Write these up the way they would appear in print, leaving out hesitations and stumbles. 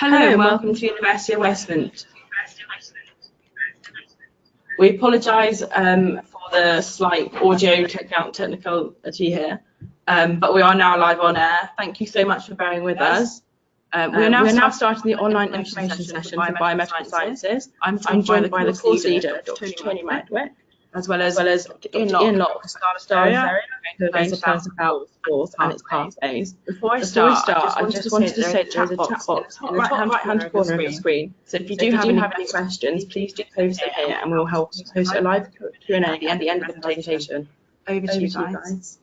Hello and welcome to University of Westminster. We apologise for the slight audio technicality here, but we are now live on air. Thank you so much for bearing with us. We are now starting the online information session for biomedical sciences. I'm joined by the course leader, Dr. Tony Madwick, as well as Dr. Ian Locke, Staria, who are going to tell us about the course and its pathways. Before I start, I just wanted to say there's a chat box in the top right-hand corner of the screen. So if you do have any questions, please do post them here and we'll help host a live Q&A at the end of the presentation. Over to you guys.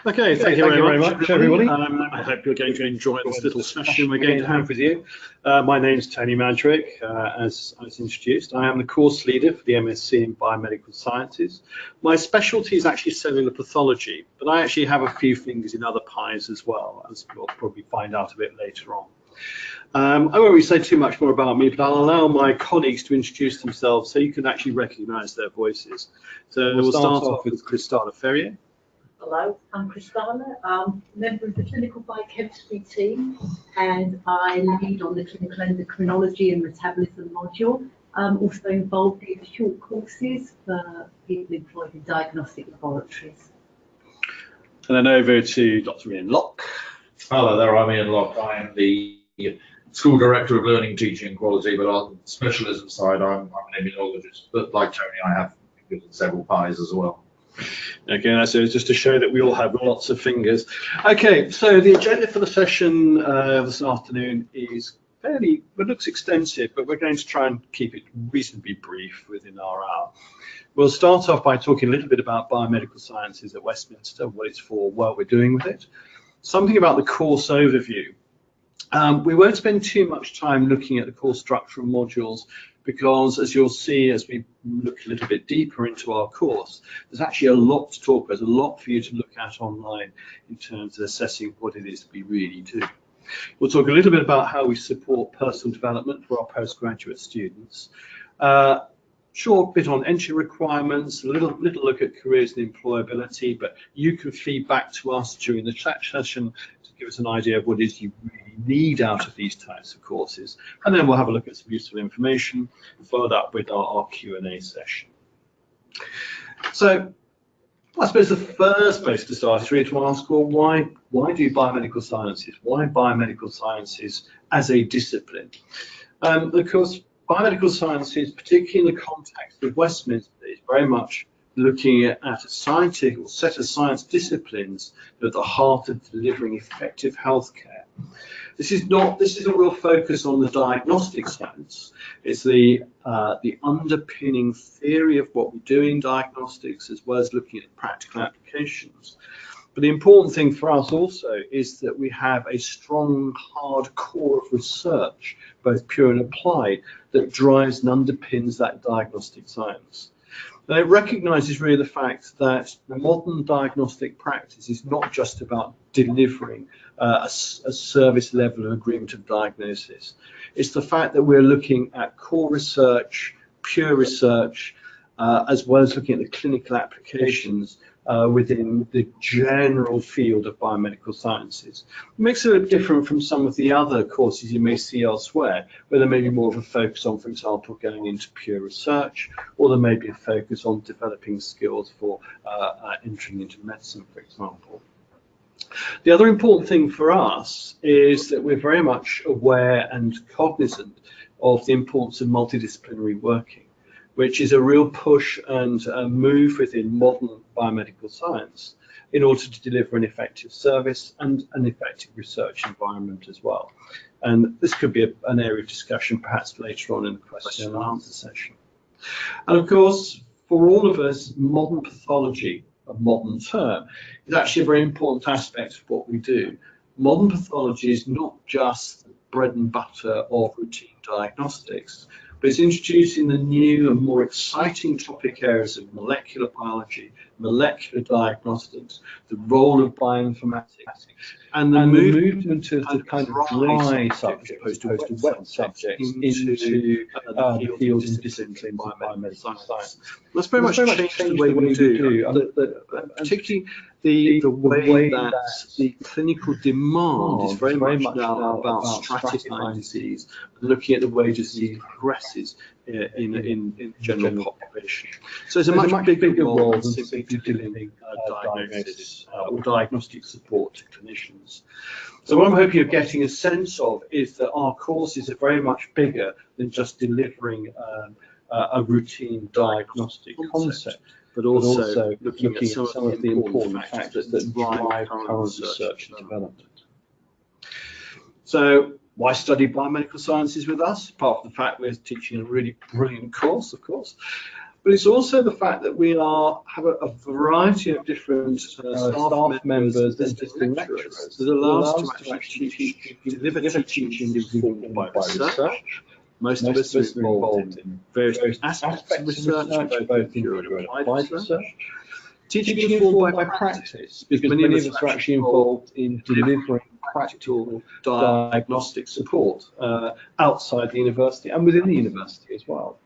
Okay, thank you very much, everybody. I hope you're going to enjoy this little session we're going to have with you. My name is Tony Madwick. As I was introduced, I am the course leader for the MSc in Biomedical Sciences. My specialty is actually cellular pathology, but I actually have a few fingers in other pies as well, as we'll probably find out a bit later on. I won't really say too much more about me, but I'll allow my colleagues to introduce themselves so you can actually recognise their voices. So we'll start off with Cristana Ferrier. Hello, I'm Cristana, member of the clinical biochemistry team, and I lead on the clinical endocrinology and metabolism module. I'm also involved in short courses for people employed in diagnostic laboratories. And then over to Dr. Ian Locke. Hello there, I'm Ian Locke. I am the School Director of Learning, Teaching and Quality, but on the specialism side, I'm an immunologist. But like Tony, I have several pies as well. Okay, so just to show that we all have lots of fingers. Okay, so the agenda for the session this afternoon is it looks extensive, but we're going to try and keep it reasonably brief within our hour. We'll start off by talking a little bit about biomedical sciences at Westminster, what it's for, what we're doing with it. Something about the course overview. We won't spend too much time looking at the course structure and modules because, as you'll see as we look a little bit deeper into our course, there's actually a lot to talk about. There's a lot for you to look at online in terms of assessing what it is we really do. We'll talk a little bit about how we support personal development for our postgraduate students. Short bit on entry requirements, a little look at careers and employability, but you can feed back to us during the chat session to give us an idea of what it is you really need out of these types of courses. And then we'll have a look at some useful information, followed up with our Q&A session. So I suppose the first place to start is really to ask, well, why do biomedical sciences? Why biomedical sciences as a discipline? Of course, biomedical sciences, particularly in the context of Westminster, is very much looking at a scientific or set of science disciplines that are at the heart of delivering effective healthcare. This is a real focus on the diagnostic science. It's the underpinning theory of what we do in diagnostics, as well as looking at practical applications. But the important thing for us also is that we have a strong, hard core of research, both pure and applied, that drives and underpins that diagnostic science. And it recognises really the fact that modern diagnostic practice is not just about delivering a service level of agreement of diagnosis. It's the fact that we're looking at core research, pure research, as well as looking at the clinical applications within the general field of biomedical sciences. It makes it a bit different from some of the other courses you may see elsewhere, where there may be more of a focus on, for example, going into pure research, or there may be a focus on developing skills for entering into medicine, for example. The other important thing for us is that we're very much aware and cognizant of the importance of multidisciplinary working, which is a real push and a move within modern biomedical science in order to deliver an effective service and an effective research environment as well. And this could be an area of discussion perhaps later on in the question and answer session. And of course, for all of us, modern pathology, a modern term, is actually a very important aspect of what we do. Modern pathology is not just the bread and butter of routine diagnostics, but it's introducing the new and more exciting topic areas of molecular biology, molecular diagnostics, the role of bioinformatics, and the movement of the kind of dry subjects as opposed to wet subjects into the fields and disciplines of biomedical science. That's very much changed the way we do, particularly the way that the clinical demand is very much now about stratifying disease, looking at the way disease progresses in the general population. So there's a much bigger role than simply delivering diagnosis or diagnostic support to clinicians. So what I'm hoping you're getting a sense of is that our courses are very much bigger than just delivering a routine diagnostic concept, but also looking at some of the important factors that drive current research and development. So why study biomedical sciences with us? Apart from the fact we're teaching a really brilliant course, of course, but it's also the fact that we have a variety of different staff members and different lecturers that allow us to actually deliver teaching informed by research. Most of us are involved in various aspects of research, both pure and applied research. Teaching informed by practice, because many of us are actually involved in delivering practical diagnostic support outside the university and within the university as well.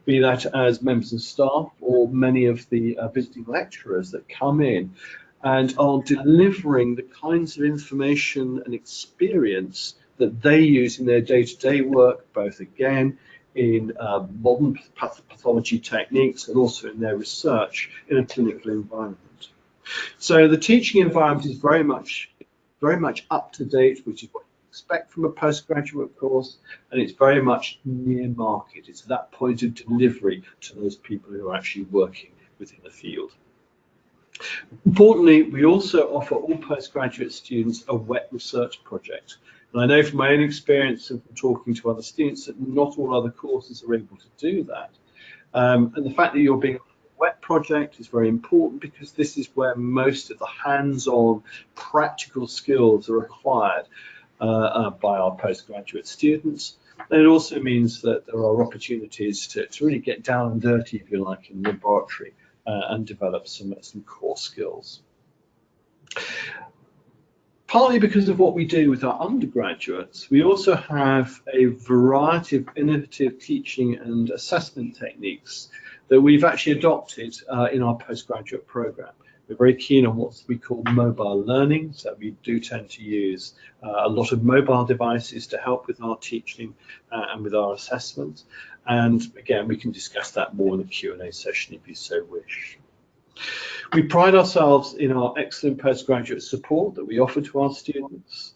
Be that as members of staff or many of the visiting lecturers that come in and are delivering the kinds of information and experience that they use in their day-to-day work, both again in modern pathology techniques and also in their research in a clinical environment. So the teaching environment is very much up to date, which is what you expect from a postgraduate course, and it's very much near market. It's at that point of delivery to those people who are actually working within the field. Importantly, we also offer all postgraduate students a wet research project. And I know from my own experience and from talking to other students that not all other courses are able to do that. And the fact that you're being on a wet project is very important because this is where most of the hands-on practical skills are acquired by our postgraduate students. And it also means that there are opportunities to really get down and dirty, if you like, in the laboratory and develop some core skills. Partly because of what we do with our undergraduates, we also have a variety of innovative teaching and assessment techniques that we've actually adopted in our postgraduate program. We're very keen on what we call mobile learning, so we do tend to use a lot of mobile devices to help with our teaching and with our assessment. And again, we can discuss that more in the Q&A session if you so wish. We pride ourselves in our excellent postgraduate support that we offer to our students.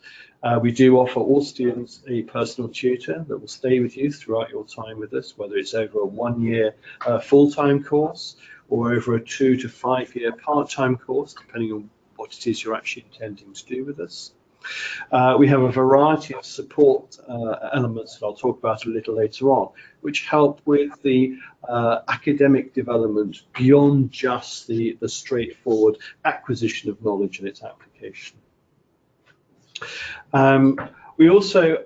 We do offer all students a personal tutor that will stay with you throughout your time with us, whether it's over a 1-year full-time course or over a 2 to 5 year part-time course, depending on what it is you're actually intending to do with us. We have a variety of support elements that I'll talk about a little later on, which help with the academic development beyond just the straightforward acquisition of knowledge and its application. We also,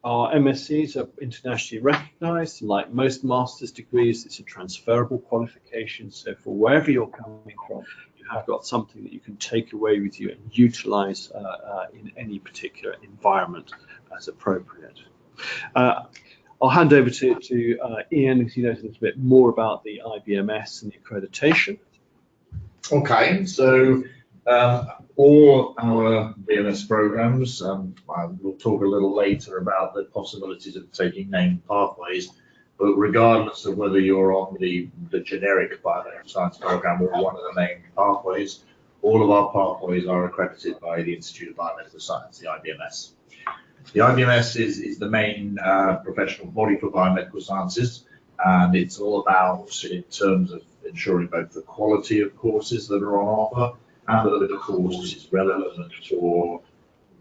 our MScs are internationally recognised, and like most master's degrees, it's a transferable qualification, so for wherever you're coming from, have got something that you can take away with you and utilise in any particular environment as appropriate. I'll hand over to Ian, because he knows a little bit more about the IBMS and the accreditation. Okay, so all our BMS programs, we'll talk a little later about the possibilities of taking named pathways, but regardless of whether you're on the generic biomedical science program or one of the named pathways, all of our pathways are accredited by the Institute of Biomedical Science, the IBMS. The IBMS is the main professional body for biomedical sciences, and it's all about, in terms of ensuring both the quality of courses that are on offer and that the course is relevant for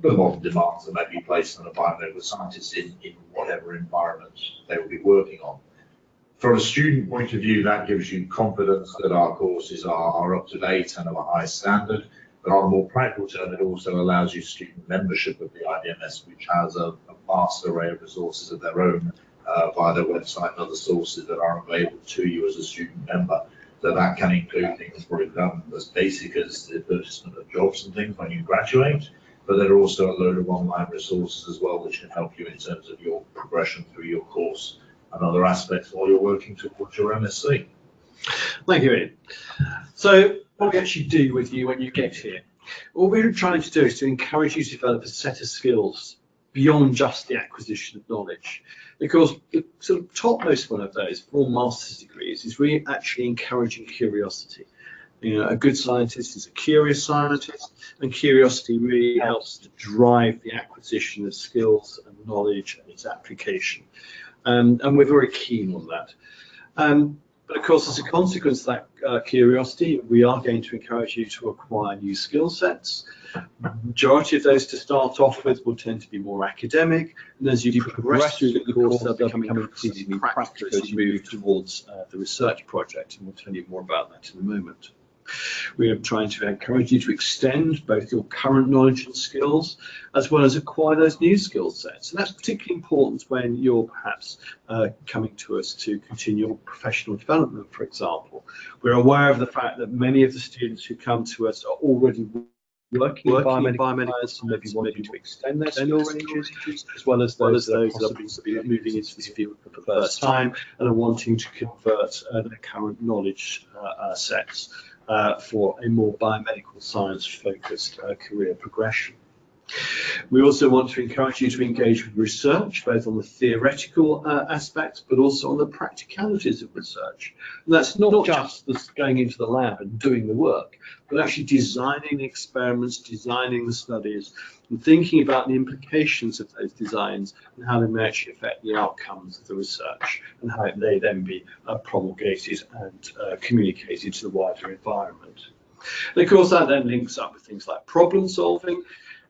the modern demands that may be placed on a biomedical scientist in whatever environment they will be working on. From a student point of view, that gives you confidence that our courses are up to date and of a high standard. But on a more practical term, it also allows you student membership of the IBMS, which has a vast array of resources of their own via their website and other sources that are available to you as a student member. So that can include things, for example, as basic as the advertisement of jobs and things when you graduate, but there are also a load of online resources as well which can help you in terms of your progression through your course and other aspects while you're working towards your MSc. Thank you, Ian. So what we actually do with you when you get here, what we're trying to do is to encourage you to develop a set of skills beyond just the acquisition of knowledge. Because the sort of topmost one of those for all master's degrees is really actually encouraging curiosity. You know, a good scientist is a curious scientist, and curiosity really helps to drive the acquisition of skills and knowledge and its application. And we're very keen on that. But of course, as a consequence of that curiosity, we are going to encourage you to acquire new skill sets. The majority of those to start off with will tend to be more academic, and as you progress through the course, they'll become increasingly practical as you move towards the research project, and we'll tell you more about that in a moment. We are trying to encourage you to extend both your current knowledge and skills, as well as acquire those new skill sets. And that's particularly important when you're perhaps coming to us to continue your professional development, for example. We're aware of the fact that many of the students who come to us are already working in biomedical science and maybe wanting to extend their skill ranges, as well as those that are possibly moving into this field for the first time and are wanting to convert their current knowledge sets for a more biomedical science focused career progression. We also want to encourage you to engage with research, both on the theoretical aspects, but also on the practicalities of research. And that's not just going into the lab and doing the work, but actually designing the experiments, designing the studies, and thinking about the implications of those designs and how they may actually affect the outcomes of the research and how it may then be promulgated and communicated to the wider environment. And of course, that then links up with things like problem solving.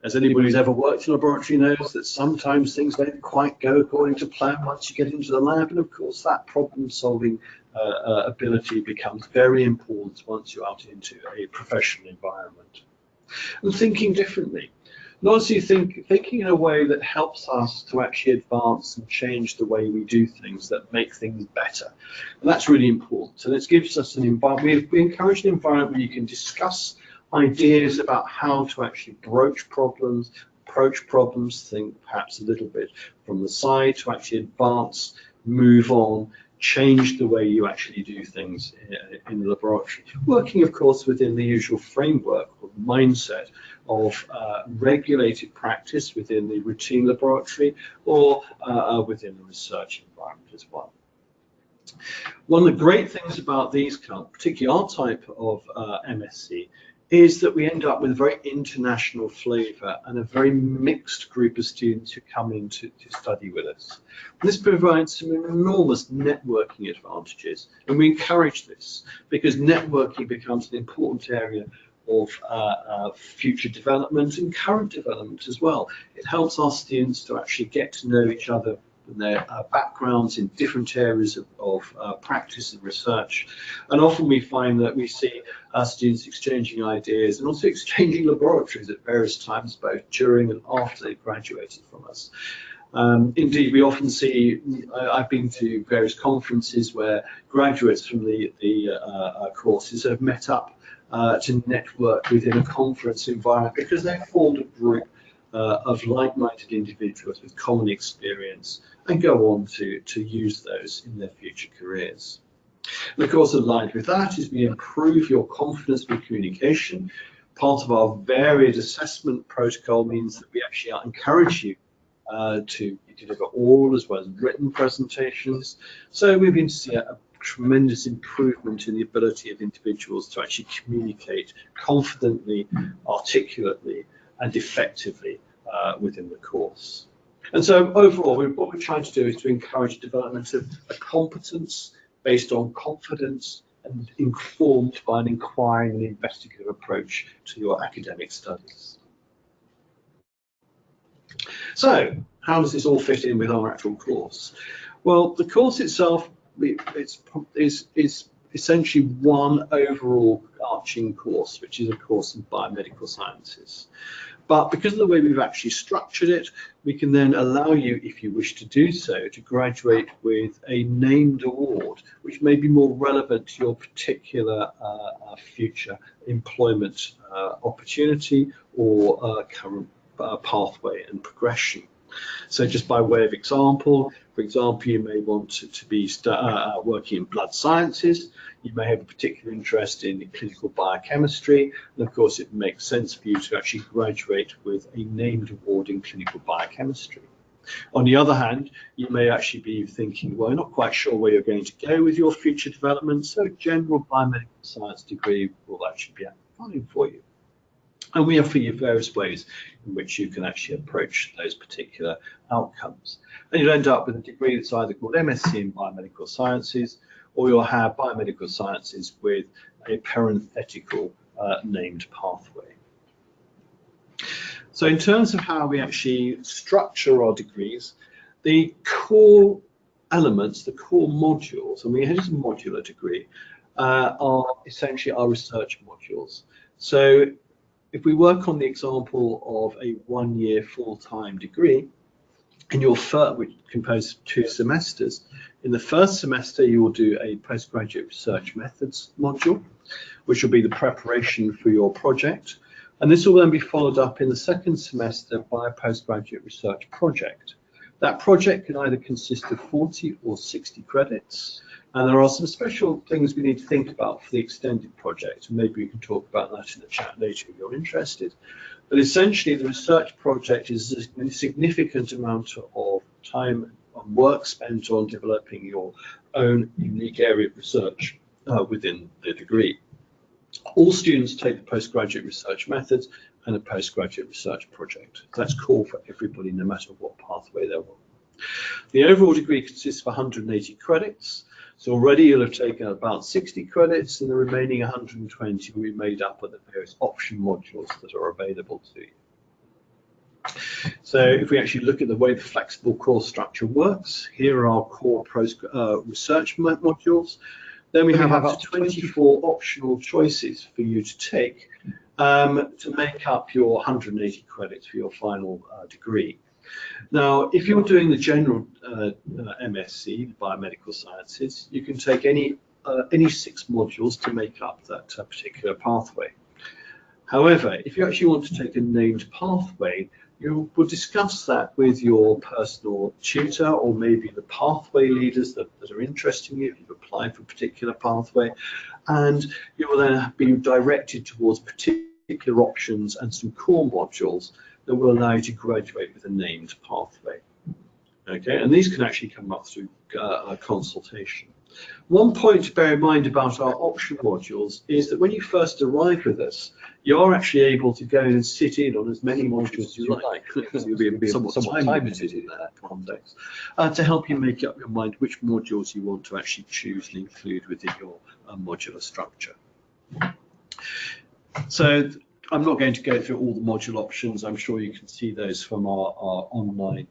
As anybody who's ever worked in a laboratory knows, that sometimes things don't quite go according to plan once you get into the lab, and of course that problem-solving ability becomes very important once you're out into a professional environment. And thinking differently. And honestly, thinking in a way that helps us to actually advance and change the way we do things, that make things better. And that's really important. So this gives us an environment, we encourage an environment where you can discuss ideas about how to actually approach problems, think perhaps a little bit from the side to actually advance, move on, change the way you actually do things in the laboratory. Working, of course, within the usual framework or mindset of regulated practice within the routine laboratory or within the research environment as well. One of the great things about these, particularly our type of MSc, is that we end up with a very international flavour and a very mixed group of students who come in to study with us. And this provides some enormous networking advantages, and we encourage this because networking becomes an important area of future development and current development as well. It helps our students to actually get to know each other and their backgrounds in different areas of practice and research. And often we find that we see our students exchanging ideas and also exchanging laboratories at various times, both during and after they've graduated from us. Indeed, we often see, I've been to various conferences where graduates from the courses have met up to network within a conference environment because they've formed a group of like-minded individuals with common experience and go on to use those in their future careers. And of course, aligned with that is we improve your confidence with communication. Part of our varied assessment protocol means that we actually encourage you to deliver oral as well as written presentations. So we've been to see a tremendous improvement in the ability of individuals to actually communicate confidently, articulately, and effectively within the course. And so overall, what we're trying to do is to encourage development of a competence based on confidence and informed by an inquiring and investigative approach to your academic studies. So, how does this all fit in with our actual course? Well, the course itself is essentially one overall arching course, which is a course in biomedical sciences. But because of the way we've actually structured it, we can then allow you, if you wish to do so, to graduate with a named award, which may be more relevant to your particular future employment opportunity or current pathway and progression. So just by way of example, for example, you may want to be working in blood sciences. You may have a particular interest in clinical biochemistry. And of course, it makes sense for you to actually graduate with a named award in clinical biochemistry. On the other hand, you may actually be thinking, well, I'm not quite sure where you're going to go with your future development, so a general biomedical science degree will actually be fine for you. And we offer you various ways in which you can actually approach those particular outcomes. And you'll end up with a degree that's either called MSc in Biomedical Sciences, or you'll have Biomedical Sciences with a parenthetical named pathway. So in terms of how we actually structure our degrees, the core elements, the core modules, and we have a modular degree, are essentially our research modules. So if we work on the example of a one-year full-time degree, which composes 2 semesters, in the first semester you will do a postgraduate research methods module, which will be the preparation for your project. And this will then be followed up in the second semester by a postgraduate research project. That project can either consist of 40 or 60 credits. And there are some special things we need to think about for the extended project. And maybe we can talk about that in the chat later if you're interested. But essentially, the research project is a significant amount of time and work spent on developing your own unique area of research within the degree. All students take the postgraduate research methods and a postgraduate research project. That's core for everybody, no matter what pathway they're on. The overall degree consists of 180 credits. So already you'll have taken about 60 credits, and the remaining 120 will be made up of the various option modules that are available to you. So if we actually look at the way the flexible course structure works, here are our core research modules. Then we have up to 24 optional choices for you to take to make up your 180 credits for your final degree. Now, if you're doing the general MSc, Biomedical Sciences, you can take any 6 modules to make up that particular pathway. However, if you actually want to take a named pathway, you will discuss that with your personal tutor or maybe the pathway leaders that are interested in you if you've applied for a particular pathway, and you will then be directed towards particular options and some core modules that will allow you to graduate with a named pathway. Okay, and these can actually come up through a consultation. One point to bear in mind about our option modules is that when you first arrive with us, you are actually able to go and sit in on as many modules as you like. So you'll be somewhat time limited in that context to help you make up your mind which modules you want to actually choose and include within your modular structure. So I'm not going to go through all the module options. I'm sure you can see those from our online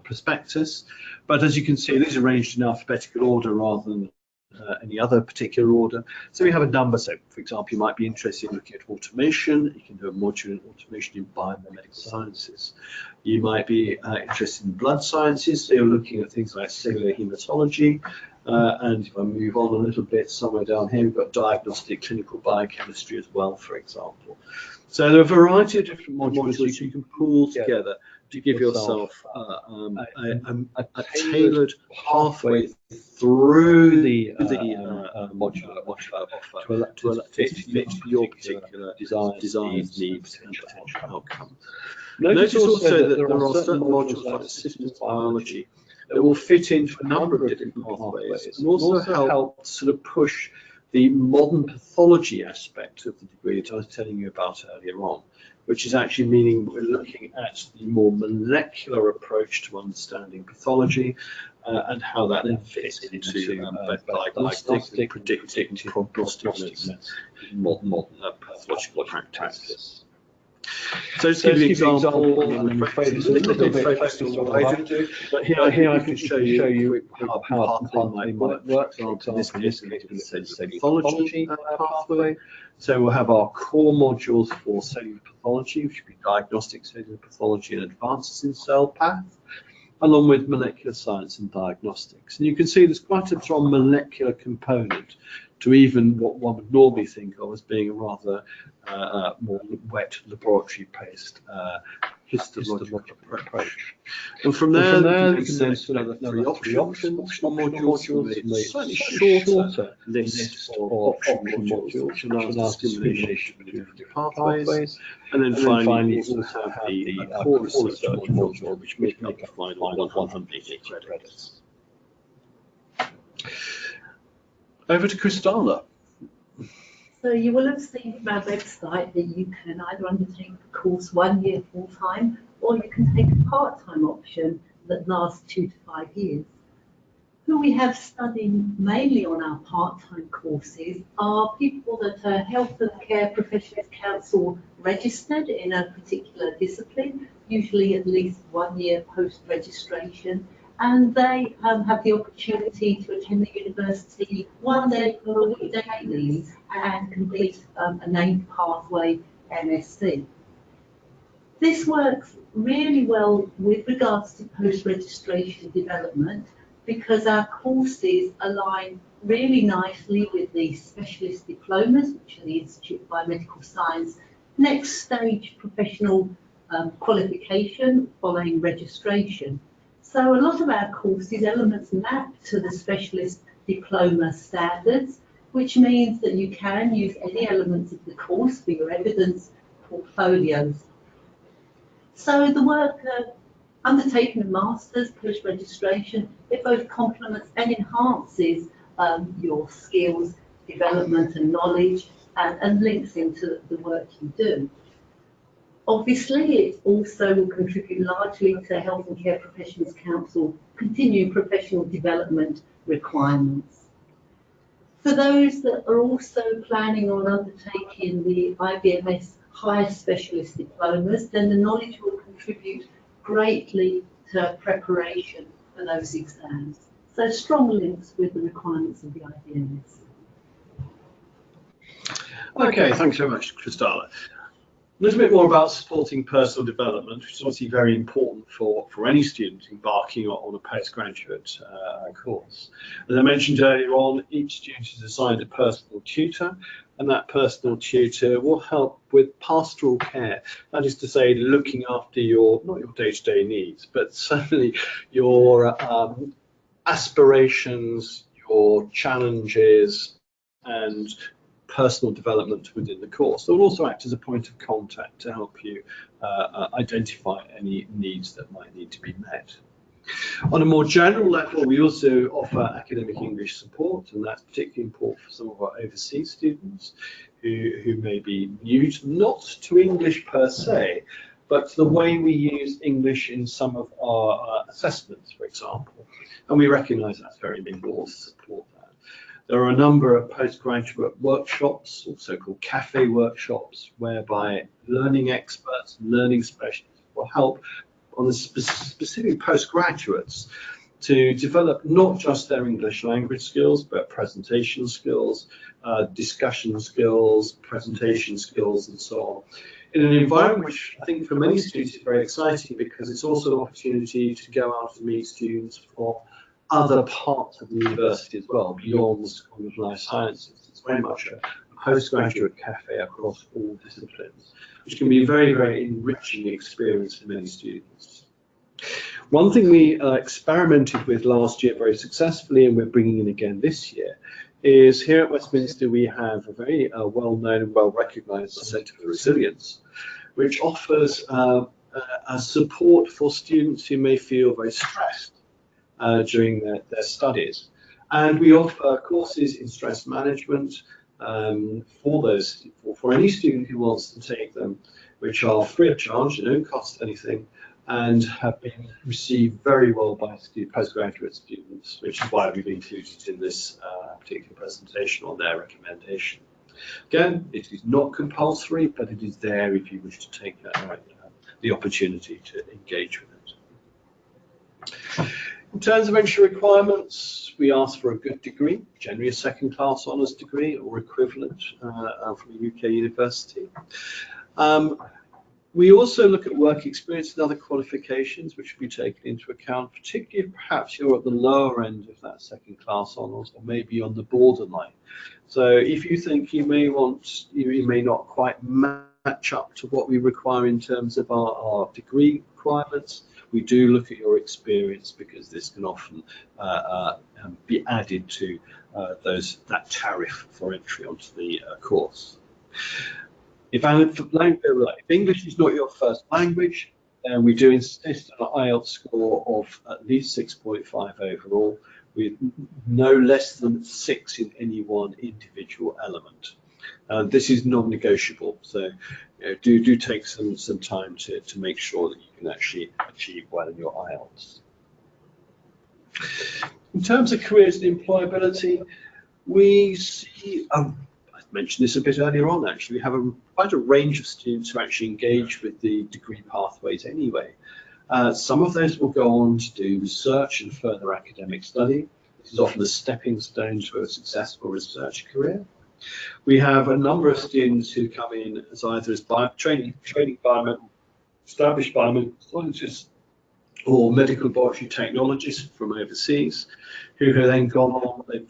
prospectus. But as you can see, these are arranged in alphabetical order rather than any other particular order. So we have a number. So, for example, you might be interested in looking at automation. You can do a module in automation in biomedical sciences. You might be interested in blood sciences. So you're looking at things like cellular hematology. And if I move on a little bit, somewhere down here, we've got diagnostic clinical biochemistry as well, for example. So there are a variety of different modules which you can pull together to give yourself a tailored pathway through the modular offer to fit your particular desires, needs, and potential outcomes. Notice also that there are certain modules like systems biology that will fit into a number of different pathways and also help sort of push the modern pathology aspect of the degree that I was telling you about earlier on, which is actually meaning we're looking at the more molecular approach to understanding pathology and how that then fits into both diagnostic, predictive, prognostic, modern pathological practice. So just to give you an example, and I'm afraid it's a little bit focused on what I do, but here I can show you how pathway might work. For example, in this case, we'll say the pathology pathway. So we'll have our core modules for cellular pathology, which would be diagnostic cellular pathology and advances in cell path, along with molecular science and diagnostics. And you can see there's quite a strong molecular component to even what one would normally think of as being a rather more wet laboratory-based histological approach. And from there you can then select three optional modules with a slightly shorter list of optional modules, which allows discrimination between different pathways. And then finally, you also have the core research module, which make up the final 180 credits. Over to Kristalla. So you will have seen from our website that you can either undertake the course 1 year full-time, or you can take a part-time option that lasts 2 to 5 years. Who we have studying mainly on our part-time courses are people that are Health and Care Professionals Council registered in a particular discipline, usually at least 1 year post-registration, and they have the opportunity to attend the university 1 day per week daily and complete a named pathway MSc. This works really well with regards to post-registration development, because our courses align really nicely with the specialist diplomas, which are the Institute of Biomedical Science, next stage professional qualification following registration. So a lot of our courses elements map to the specialist diploma standards, which means that you can use any elements of the course for your evidence portfolios. So the work undertaken in Masters post-registration, it both complements and enhances your skills, development and knowledge, and links into the work you do. Obviously, it also will contribute largely to Health and Care Professionals Council continuing professional development requirements. For those that are also planning on undertaking the IBMS higher specialist diplomas, then the knowledge will contribute greatly to preparation for those exams. So strong links with the requirements of the IBMS. Okay, thanks very much, Kristalla. A little bit more about supporting personal development, which is obviously very important for any student embarking on a postgraduate course. As I mentioned earlier on, each student is assigned a personal tutor, and that personal tutor will help with pastoral care. That is to say, looking after not your day-to-day needs, but certainly your aspirations, your challenges, and personal development within the course. They will also act as a point of contact to help you identify any needs that might need to be met. On a more general level, we also offer academic English support, and that's particularly important for some of our overseas students who may be new not to English per se, but to the way we use English in some of our assessments, for example. And we recognise that's very important to support that. There are a number of postgraduate workshops, also called cafe workshops, whereby learning experts, learning specialists will help on the specific postgraduates to develop not just their English language skills, but presentation skills, discussion skills, presentation skills, and so on. In an environment which I think for many students is very exciting, because it's also an opportunity to go out and meet students from other parts of the university as well, beyond the School of Life Sciences. It's very much a postgraduate cafe across all disciplines, which can be a very, very enriching experience for many students. One thing we experimented with last year very successfully, and we're bringing in again this year, is here at Westminster we have a very well-known and well-recognised Centre for Resilience, which offers a support for students who may feel very stressed during their studies. And we offer courses in stress management for any student who wants to take them, which are free of charge, they don't cost anything, and have been received very well by postgraduate students, which is why we've included in this particular presentation on their recommendation. Again, it is not compulsory, but it is there if you wish to take the opportunity to engage with it. In terms of entry requirements, we ask for a good degree, generally a second-class honours degree or equivalent from a UK university. We also look at work experience and other qualifications which will be taken into account, particularly if perhaps you're at the lower end of that second-class honours or maybe on the borderline. So if you think you may not quite match up to what we require in terms of our degree requirements, we do look at your experience because this can often be added to that tariff for entry onto the course. If English is not your first language, then we do insist on an IELTS score of at least 6.5 overall, with no less than 6 in any one individual element. This is non-negotiable, so do take some time to make sure that you can actually achieve well in your IELTS. In terms of careers and employability, we see, I mentioned this a bit earlier on actually, we have quite a range of students who actually engage with the degree pathways anyway. Some of those will go on to do research and further academic study. This is often a stepping stone to a successful research career. We have a number of students who come in as either as established biomedical scientists or medical laboratory technologists from overseas, who have then gone on, they've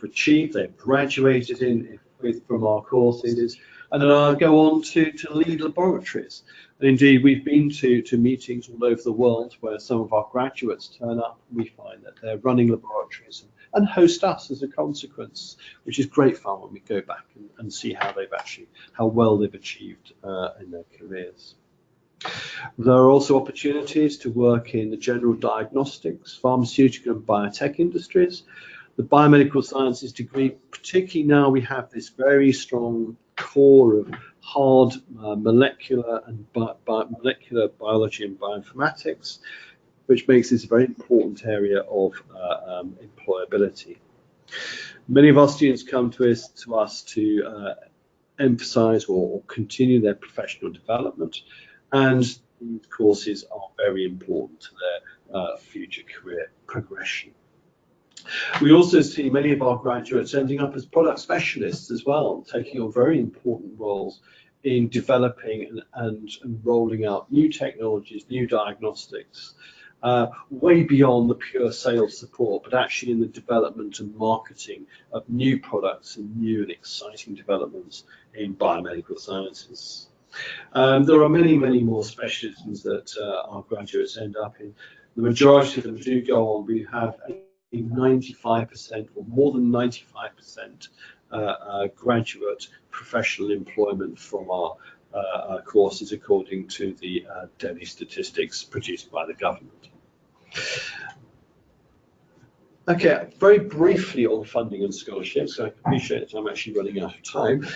graduated from our courses, and then go on to lead laboratories. And indeed, we've been to meetings all over the world where some of our graduates turn up, and we find that they're running laboratories and host us as a consequence, which is great fun when we go back and see how well they've achieved in their careers. There are also opportunities to work in the general diagnostics, pharmaceutical and biotech industries. The biomedical sciences degree, particularly now we have this very strong core of hard molecular biology and bioinformatics, which makes this a very important area of employability. Many of our students come to us to emphasize or continue their professional development, and these courses are very important to their future career progression. We also see many of our graduates ending up as product specialists as well, taking on very important roles in developing and rolling out new technologies, new diagnostics, way beyond the pure sales support, but actually in the development and marketing of new products and new and exciting developments in biomedical sciences. There are many, many more specialisms that our graduates end up in. The majority of them do go on. We have a 95% or more than 95% graduate professional employment from our courses, according to the Delhi statistics produced by the government. Okay, very briefly on funding and scholarships. So I appreciate that I'm actually running out of time.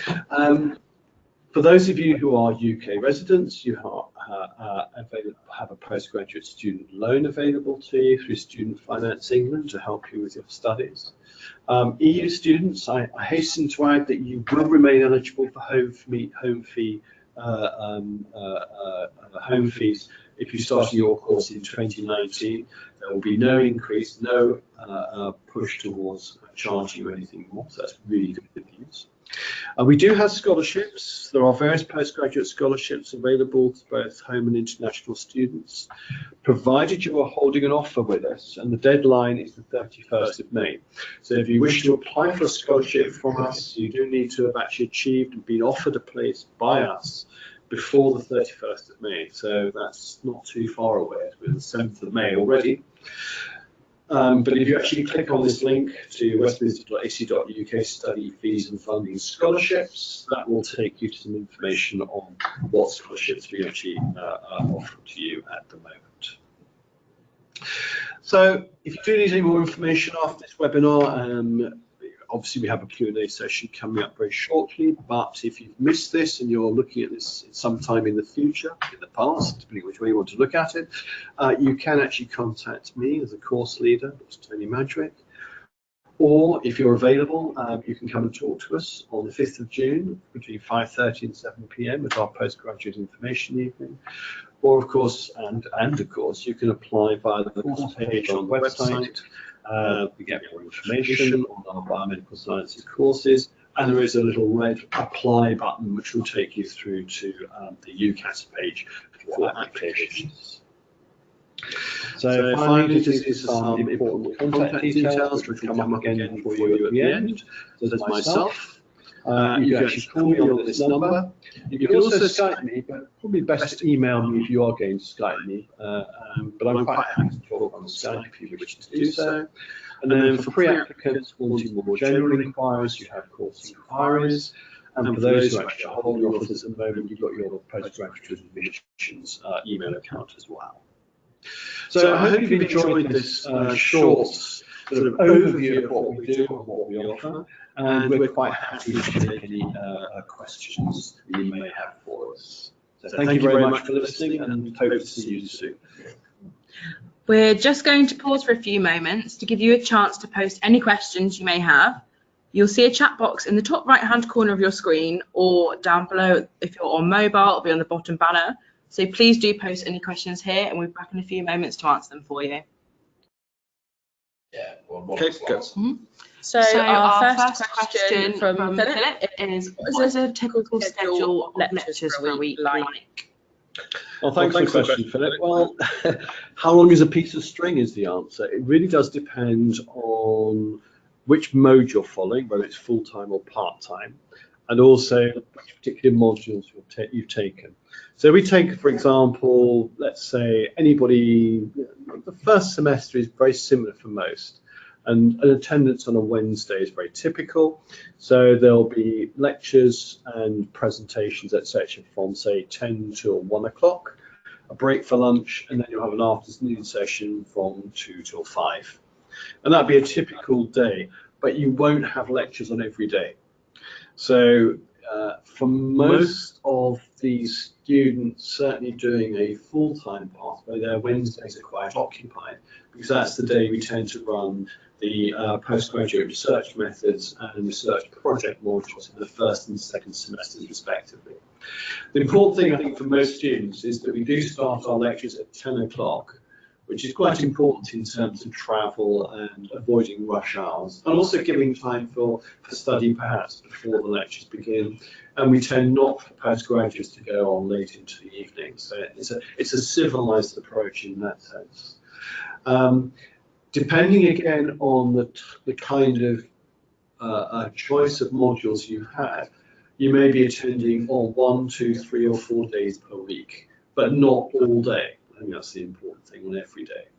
For those of you who are UK residents, you have a postgraduate student loan available to you through Student Finance England to help you with your studies. EU students, I hasten to add that you will remain eligible for home fees if you start your course in 2019. There will be no increase, no push towards charging you anything more, so that's really good news. We do have scholarships. There are various postgraduate scholarships available to both home and international students, provided you are holding an offer with us, and the deadline is the 31st of May. So if you wish to apply for a scholarship from us, you do need to have actually achieved and been offered a place by us before the 31st of May. So that's not too far away. We're the 7th of May already. But if you actually click on this link to westminster.ac.uk study fees and funding scholarships, that will take you to some information on what scholarships we actually offer to you at the moment. So if you do need any more information after this webinar, obviously we have a Q&A session coming up very shortly, but if you've missed this and you're looking at this sometime in the future, in the past, depending which way you want to look at it, you can actually contact me as a course leader, Dr. Tony Madrick, Or if you're available, you can come and talk to us on the 5th of June between 5:30 and 7 p.m. at our postgraduate information evening. Or of course, and of course, you can apply via the course page on the website. We get more information on our biomedical sciences courses, and there is a little red apply button which will take you through to the UCAS page for applications. So finally, this is some important contact details which will come up again for you at the end. So there's myself. You can actually call me on this number. You can also Skype me, but probably best to email me if you are going to Skype me. But I'm quite happy to talk on Skype if you wish to do so. And then for pre-applicants wanting more general inquiries, you have course inquiries. And for those who actually hold your offers at the moment, you've got your postgraduate admissions email account as well. So I hope you've enjoyed this short sort of overview of what we do and what we offer, and we're quite happy to take any questions that you may have for us. So thank you very much for listening, and hope to see you soon. We're just going to pause for a few moments to give you a chance to post any questions you may have. You'll see a chat box in the top right-hand corner of your screen, or down below if you're on mobile, it'll be on the bottom banner. So please do post any questions here, and we'll be back in a few moments to answer them for you. Yeah. Okay, go. So our first question from Philip is, what is a typical schedule of lectures for a week like? Well, thanks for the question, Philip. Well, how long is a piece of string is the answer. It really does depend on which mode you're following, whether it's full-time or part-time, and also which particular modules you've taken. So we take, for example, let's say anybody, the first semester is very similar for most, and an attendance on a Wednesday is very typical. So there'll be lectures and presentations, etc., from say 10 till 1 o'clock, a break for lunch, and then you'll have an afternoon session from 2 till 5. And that'd be a typical day, but you won't have lectures on every day. So for most of these students certainly doing a full-time pathway, their Wednesdays are quite occupied, because that's the day we tend to run the postgraduate research methods and research project modules in the first and second semesters respectively. The important thing I think for most students is that we do start our lectures at 10 o'clock, which is quite important in terms of travel and avoiding rush hours, and also giving time for study perhaps before the lectures begin. And we tend not for postgraduates to go on late into the evening. So it's a civilized approach in that sense. Depending again on the kind of choice of modules you have, you may be attending on 1, 2, 3 or 4 days per week, but not all day. I think that's the important thing on every day.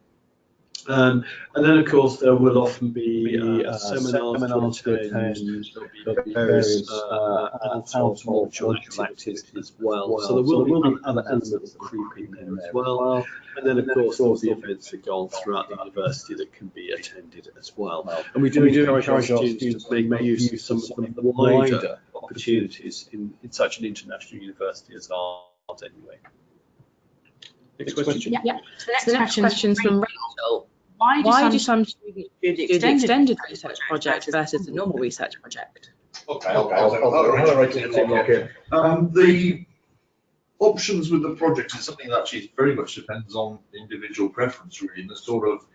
And then, of course, there will often be seminars to attend. There'll be various out-of-module activities as well. So there will be other elements creeping there as well. And then, of course, all the events that go on throughout the university that can be attended as well. And we do encourage our students to make use of some of the wider opportunities in such an international university as ours anyway. Next question. Yeah. So the next question is from Rachel. Why do some students do the extended research project versus the normal research project? Okay. The options with the project is something that actually very much depends on individual preference, really, and the sort of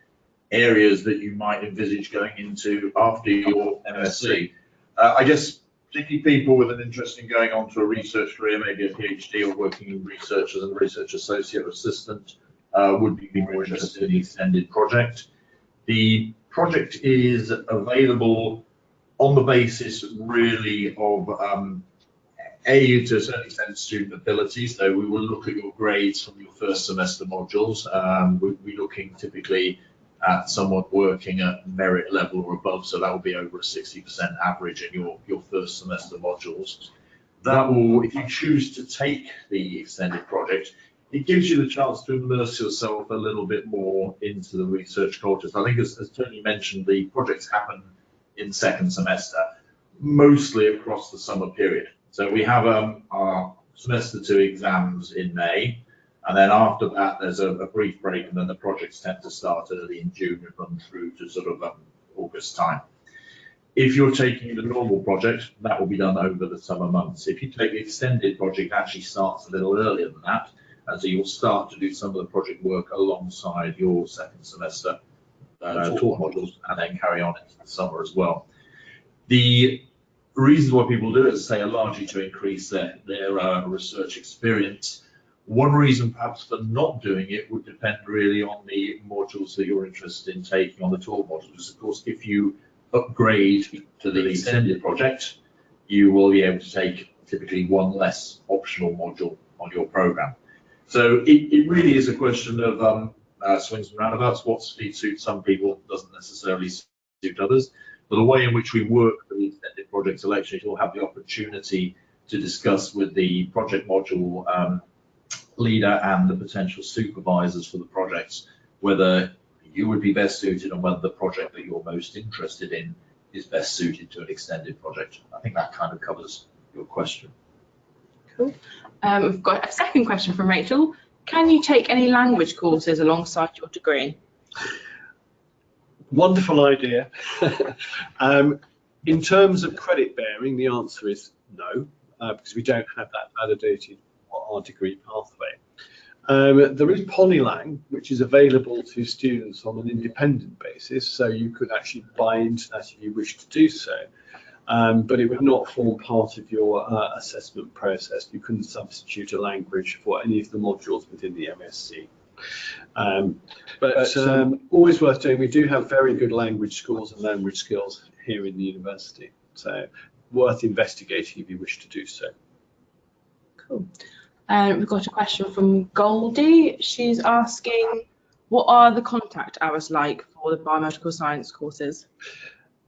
areas that you might envisage going into after your MSc. I guess particularly people with an interest in going on to a research career, maybe a PhD or working in research as a research associate or assistant, would be more interested in the extended project. The project is available on the basis really of to a certain extent student ability. So we will look at your grades from your first semester modules. We'll be looking typically at someone working at merit level or above, so that will be over a 60% average in your first semester modules. That will, if you choose to take the extended project, it gives you the chance to immerse yourself a little bit more into the research culture. So I think, as Tony mentioned, the projects happen in second semester, mostly across the summer period. So we have our semester 2 exams in May, and then after that there's a brief break, and then the projects tend to start early in June and run through to sort of August time. If you're taking the normal project, that will be done over the summer months. If you take the extended project, it actually starts a little earlier than that. And so you'll start to do some of the project work alongside your second semester talk modules and then carry on into the summer as well. The reasons why people do it, as I say, are largely to increase their research experience. One reason perhaps for not doing it would depend really on the modules that you're interested in taking on the talk modules. Of course, if you upgrade to the extended project, you will be able to take typically one less optional module on your program. So it really is a question of swings and roundabouts. What suits some people doesn't necessarily suit others. But the way in which we work for the extended project selection is you'll have the opportunity to discuss with the project module leader and the potential supervisors for the projects whether you would be best suited and whether the project that you're most interested in is best suited to an extended project. I think that kind of covers your question. Cool. We've got a second question from Rachel. Can you take any language courses alongside your degree? Wonderful idea. In terms of credit bearing, the answer is no, because we don't have that validated for our degree pathway. There is Polylang, which is available to students on an independent basis, so you could actually buy into that if you wish to do so, but it would not form part of your assessment process. You couldn't substitute a language for any of the modules within the MSc. But always worth doing. We do have very good language schools and language skills here in the university, so worth investigating if you wish to do so. Cool. We've got a question from Goldie. She's asking, what are the contact hours like for the biomedical science courses?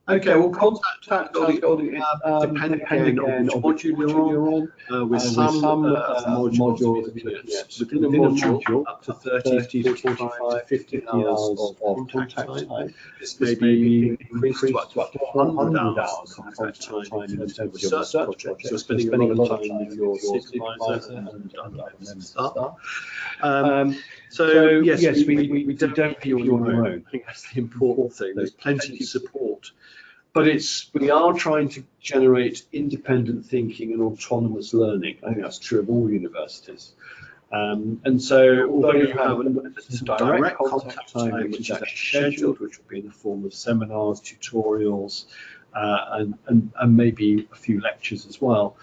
Okay, well, contact Goldie depending again on which module you're on. With some modules, within the module, up to 30, 45, 50 hours of contact time. This may be increased to up to 100 hours of contact time in terms of your research project. So you're spending a lot of time with your supervisor and other members of staff. So yes, we don't feel on your own. I think that's the important thing. There's plenty of support. But we are trying to generate independent thinking and autonomous learning. I think that's true of all universities. And so although you have a direct contact time which is actually scheduled, which will be in the form of seminars, tutorials, and maybe a few lectures as well,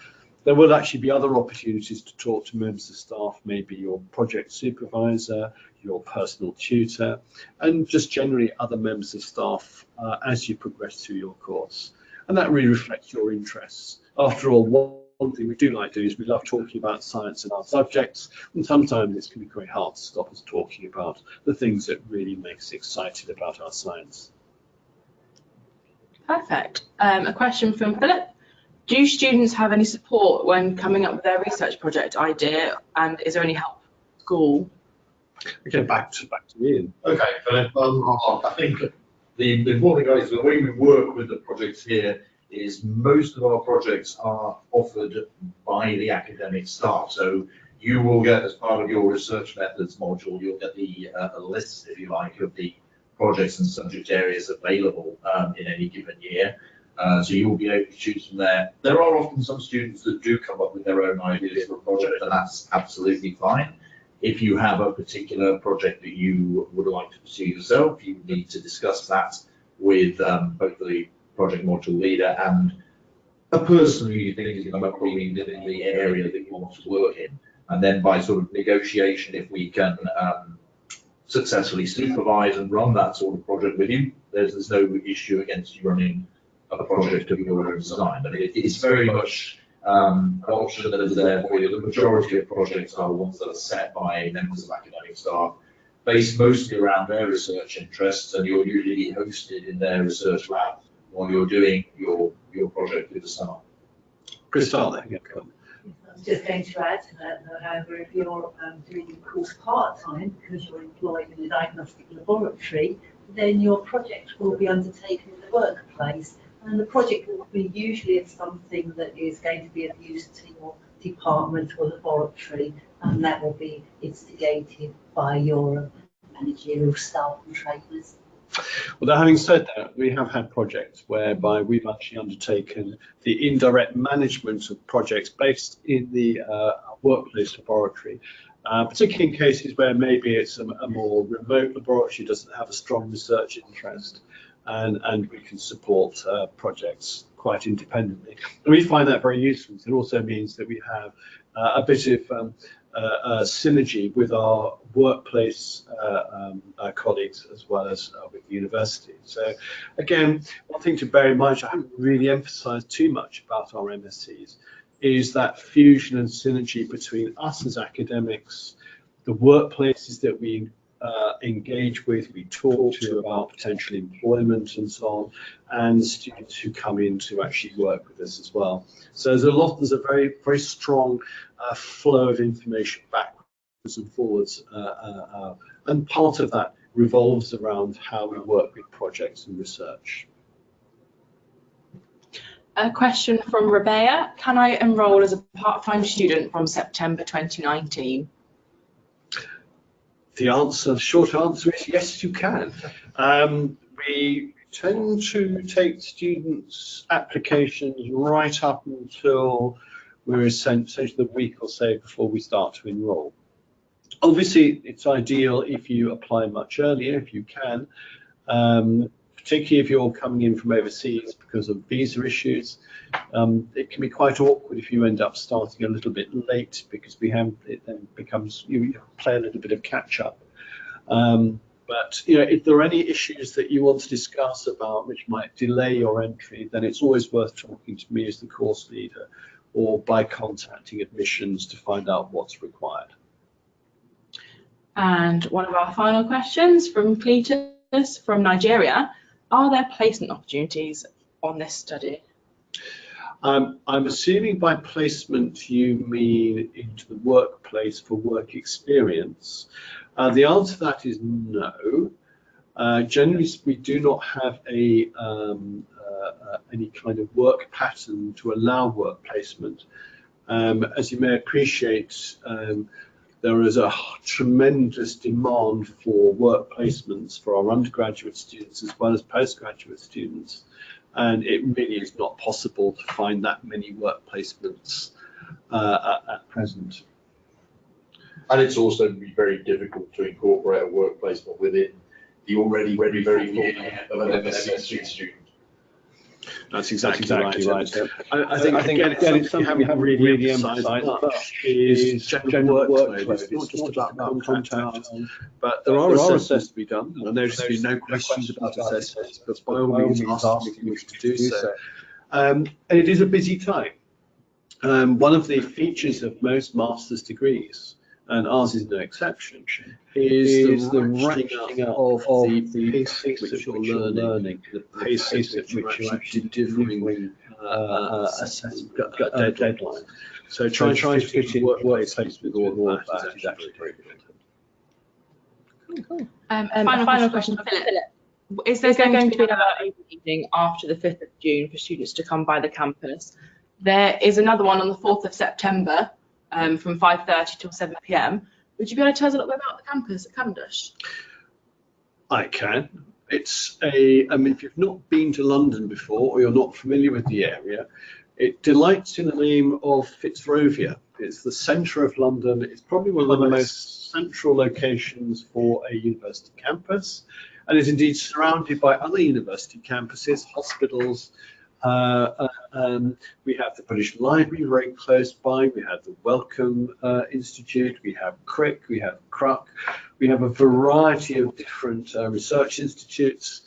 there will actually be other opportunities to talk to members of staff, maybe your project supervisor, your personal tutor, and just generally other members of staff as you progress through your course. And that really reflects your interests. After all, one thing we do like doing is we love talking about science and our subjects, and sometimes it's can be very hard to stop us talking about the things that really make us excited about our science. Perfect. A question from Philip. Do students have any support when coming up with their research project idea, and is there any help at school? Okay, back to Ian. Okay, Philip. I think the important thing is the way we work with the projects here is most of our projects are offered by the academic staff. So you will get, as part of your research methods module, you'll get a list, if you like, of the projects and subject areas available in any given year. So you'll be able to choose from there. There are often some students that do come up with their own ideas for a project, and that's absolutely fine. If you have a particular project that you would like to pursue yourself, you need to discuss that with both the project module leader and a person who you think is going to probably in the area that you want to work in. And then by sort of negotiation, if we can successfully supervise and run that sort of project with you, there's no issue against you running a project of your own design. But it's very much an option that is there for you. The majority of projects are ones that are set by members of academic staff, based mostly around their research interests, and you're usually hosted in their research lab while you're doing your project through the summer. Crystal, I was just going to add that, however, if you're doing your course part-time because you're employed in a diagnostic laboratory, then your project will be undertaken in the workplace, and the project will be usually of something that is going to be of use to your department or laboratory, and that will be instigated by your managerial staff and trainers. Well, now, having said that, we have had projects whereby we've actually undertaken the indirect management of projects based in the workplace laboratory, particularly in cases where maybe it's a more remote laboratory, doesn't have a strong research interest, and we can support projects quite independently. And we find that very useful. It also means that we have a bit of synergy with our workplace colleagues as well as with the university. So again, one thing to bear in mind, which I haven't really emphasised too much about our MSCs, is that fusion and synergy between us as academics, the workplaces that we engage with, we talk to about potential employment and so on, and students who come in to actually work with us as well. So there's a very, very strong flow of information backwards and forwards, and part of that revolves around how we work with projects and research. A question from Rebecca: can I enrol as a part-time student from September 2019? The short answer is yes, you can. We tend to take students' applications right up until we're essentially the week or so before we start to enrol. Obviously, it's ideal if you apply much earlier, if you can, particularly if you're coming in from overseas because of visa issues. It can be quite awkward if you end up starting a little bit late, because it then becomes, you play a little bit of catch up. But if there are any issues that you want to discuss about which might delay your entry, then it's always worth talking to me as the course leader, or by contacting admissions to find out what's required. And one of our final questions from Cletus from Nigeria: are there placement opportunities on this study? I'm assuming by placement you mean into the workplace for work experience. The answer to that is no. Generally, we do not have any kind of work pattern to allow work placement. As you may appreciate, there is a tremendous demand for work placements for our undergraduate students as well as postgraduate students, and it really is not possible to find that many work placements at present. And it's also very difficult to incorporate a work placement within the already very full year of an MSc student. That's exactly right. I think again, it's something we haven't really emphasised much is general workload. It's not just about contact, but there are assessments to be done, and there's to be no questions about assessments, but by all means ask if you wish to do so. And it is a busy time. One of the features of most master's degrees, and ours is no exception, is the ratcheting up of the pace at which you're learning, the pace at which you're actually delivering deadline. So trying to fit in workplace with all of that is actually very difficult. Final question for Philip. Is there going to be another open evening after the 5th of June for students to come by the campus? There is another one on the 4th of September. From 5:30 till 7 p.m. Would you be able to tell us a little bit about the campus at Cavendish? I can. I mean, if you've not been to London before, or you're not familiar with the area, it delights in the name of Fitzrovia. It's the centre of London. It's probably one of the most central locations for a university campus, and is indeed surrounded by other university campuses, hospitals. We have the British Library very close by, we have the Wellcome Institute, we have Crick, we have Cruck, we have a variety of different research institutes,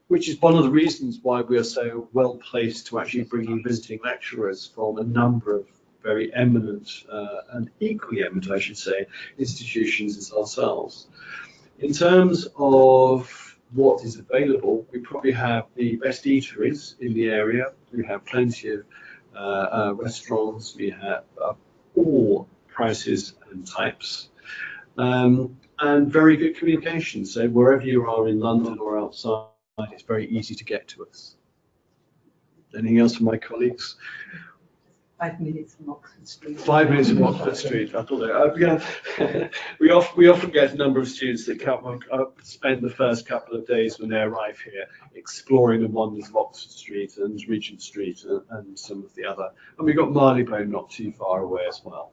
which is one of the reasons why we are so well placed to actually bring in visiting lecturers from a number of very eminent and equally eminent, I should say, institutions as ourselves. In terms of what is available, we probably have the best eateries in the area. We have plenty of restaurants. We have all prices and types, and very good communication. So wherever you are in London or outside, it's very easy to get to us. Anything else from my colleagues? 5 minutes from Oxford Street. 5 minutes from Oxford Street. I thought that. We often get a number of students that come spend the first couple of days when they arrive here exploring the wonders of Oxford Street and Regent Street and some of the other. And we've got Marylebone not too far away as well.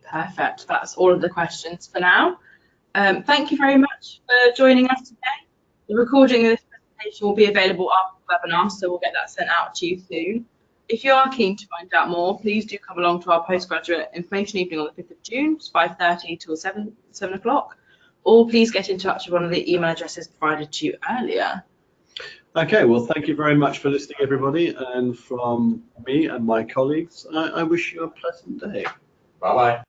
Perfect. That's all of the questions for now. Thank you very much for joining us today. The recording of this presentation will be available after the webinar, so we'll get that sent out to you soon. If you are keen to find out more, please do come along to our postgraduate information evening on the 5th of June, it's 5:30 till 7 o'clock, or please get in touch with one of the email addresses provided to you earlier. Okay, well, thank you very much for listening, everybody. And from me and my colleagues, I wish you a pleasant day. Bye-bye.